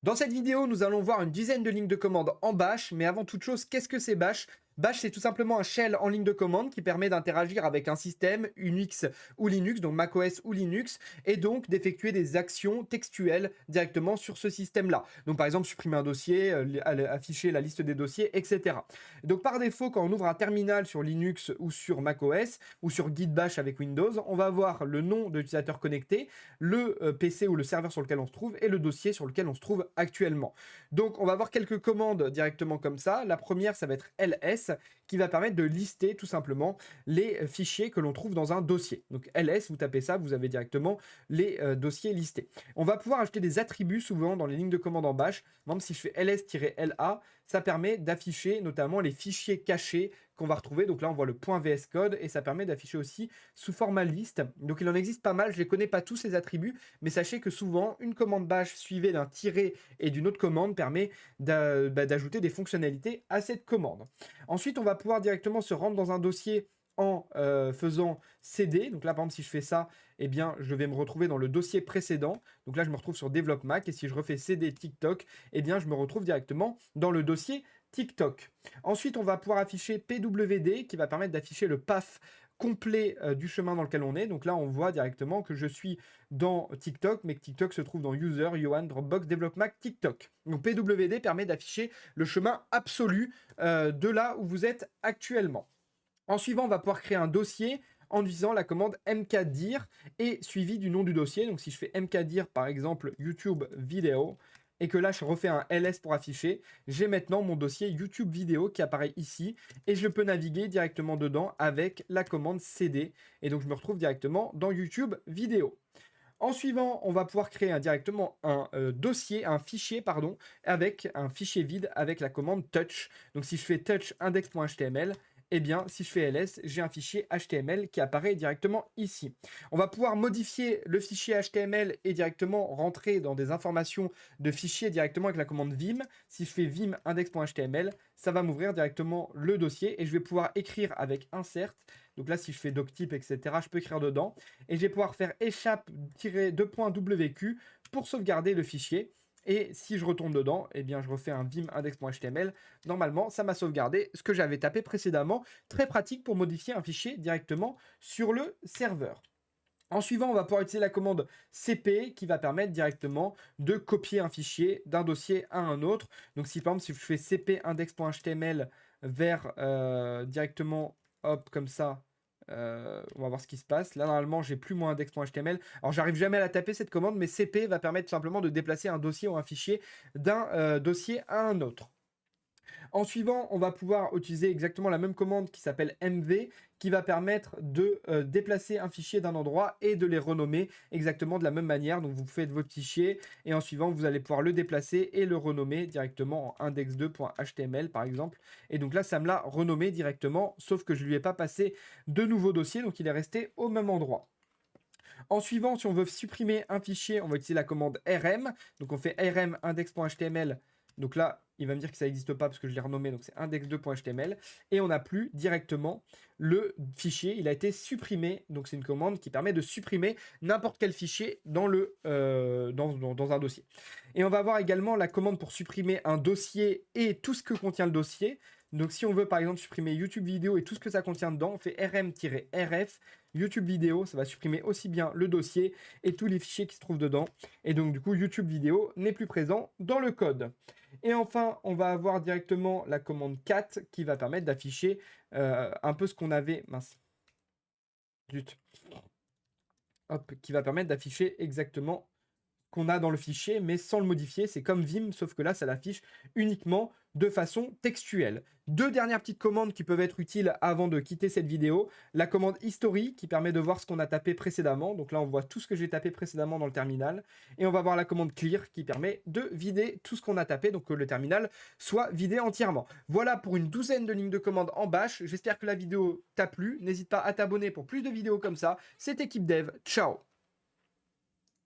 Dans cette vidéo, nous allons voir une dizaine de lignes de commande en Bash, mais avant toute chose, qu'est-ce que c'est Bash? Bash, c'est tout simplement un shell en ligne de commande qui permet d'interagir avec un système Unix ou Linux, donc macOS ou Linux, et donc d'effectuer des actions textuelles directement sur ce système-là. Donc par exemple, supprimer un dossier, afficher la liste des dossiers, etc. Donc par défaut, quand on ouvre un terminal sur Linux ou sur macOS ou sur Git Bash avec Windows, on va avoir le nom de l'utilisateur connecté, le PC ou le serveur sur lequel on se trouve et le dossier sur lequel on se trouve actuellement. Donc on va avoir quelques commandes directement comme ça. La première, ça va être ls qui va permettre de lister tout simplement les fichiers que l'on trouve dans un dossier. Donc ls, vous tapez ça, vous avez directement les dossiers listés. On va pouvoir ajouter des attributs souvent dans les lignes de commande en bash. Par exemple, si je fais ls-la, ça permet d'afficher notamment les fichiers cachés qu'on va retrouver. Donc là, on voit le .vs code et ça permet d'afficher aussi sous format liste. Donc il en existe pas mal, je ne les connais pas tous ces attributs, mais sachez que souvent, une commande bash suivie d'un tiret et d'une autre commande permet d'ajouter des fonctionnalités à cette commande. Ensuite, on va pouvoir directement se rendre dans un dossier en faisant cd. Donc là, par exemple, si je fais ça, eh bien, je vais me retrouver dans le dossier précédent. Donc là, je me retrouve sur Develop Mac. Et si je refais cd TikTok, eh bien, je me retrouve directement dans le dossier TikTok. Ensuite, on va pouvoir afficher pwd qui va permettre d'afficher le path complet du chemin dans lequel on est. Donc là, on voit directement que je suis dans TikTok, mais que TikTok se trouve dans User, Yohan, Dropbox, Develop Mac, TikTok. Donc pwd permet d'afficher le chemin absolu de là où vous êtes actuellement. En suivant, on va pouvoir créer un dossier en utilisant la commande mkdir et suivi du nom du dossier. Donc si je fais mkdir par exemple YouTube vidéo et que là je refais un ls pour afficher, j'ai maintenant mon dossier YouTube vidéo qui apparaît ici et je peux naviguer directement dedans avec la commande cd et donc je me retrouve directement dans YouTube vidéo. En suivant, on va pouvoir créer directement un dossier, un fichier, pardon, avec un fichier vide avec la commande touch. Donc si je fais touch index.html, eh bien, si je fais ls, j'ai un fichier HTML qui apparaît directement ici. On va pouvoir modifier le fichier HTML et directement rentrer dans des informations de fichier directement avec la commande vim. Si je fais vim index.html, ça va m'ouvrir directement le dossier et je vais pouvoir écrire avec insert. Donc là, si je fais doctype, etc., je peux écrire dedans. Et je vais pouvoir faire échappe-2.wq pour sauvegarder le fichier. Et si je retourne dedans, eh bien, je refais un vim index.html. Normalement, ça m'a sauvegardé ce que j'avais tapé précédemment. Très pratique pour modifier un fichier directement sur le serveur. En suivant, on va pouvoir utiliser la commande cp qui va permettre directement de copier un fichier d'un dossier à un autre. Donc si par exemple, si je fais cp index.html vers directement, hop, comme ça, on va voir ce qui se passe. Là, normalement, j'ai plus mon index.html. Alors, j'arrive jamais à la taper cette commande, mais cp va permettre tout simplement de déplacer un dossier ou un fichier d'un dossier à un autre. En suivant, on va pouvoir utiliser exactement la même commande qui s'appelle mv, qui va permettre de déplacer un fichier d'un endroit et de les renommer exactement de la même manière. Donc vous faites votre fichier et en suivant, vous allez pouvoir le déplacer et le renommer directement en index2.html par exemple. Et donc là, ça me l'a renommé directement, sauf que je ne lui ai pas passé de nouveau dossier, donc il est resté au même endroit. En suivant, si on veut supprimer un fichier, on va utiliser la commande rm. Donc on fait rm index.html. Donc là, il va me dire que ça n'existe pas parce que je l'ai renommé, donc c'est index2.html. Et on n'a plus directement le fichier, il a été supprimé. Donc c'est une commande qui permet de supprimer n'importe quel fichier dans un dossier. Et on va avoir également la commande pour supprimer un dossier et tout ce que contient le dossier. Donc si on veut par exemple supprimer YouTube vidéo et tout ce que ça contient dedans, on fait rm-rf YouTube vidéo, ça va supprimer aussi bien le dossier et tous les fichiers qui se trouvent dedans. Et donc du coup YouTube vidéo n'est plus présent dans le code. Et enfin, on va avoir directement la commande cat qui va permettre d'afficher un peu ce qu'on avait. Mince. Zut. Hop, qui va permettre d'afficher exactement qu'on a dans le fichier, mais sans le modifier. C'est comme Vim, sauf que là, ça l'affiche uniquement de façon textuelle. Deux dernières petites commandes qui peuvent être utiles avant de quitter cette vidéo. La commande history qui permet de voir ce qu'on a tapé précédemment. Donc là, on voit tout ce que j'ai tapé précédemment dans le terminal. Et on va voir la commande clear qui permet de vider tout ce qu'on a tapé, donc que le terminal soit vidé entièrement. Voilà pour une douzaine de lignes de commande en bash. J'espère que la vidéo t'a plu. N'hésite pas à t'abonner pour plus de vidéos comme ça. C'était Équipe Dev. Ciao!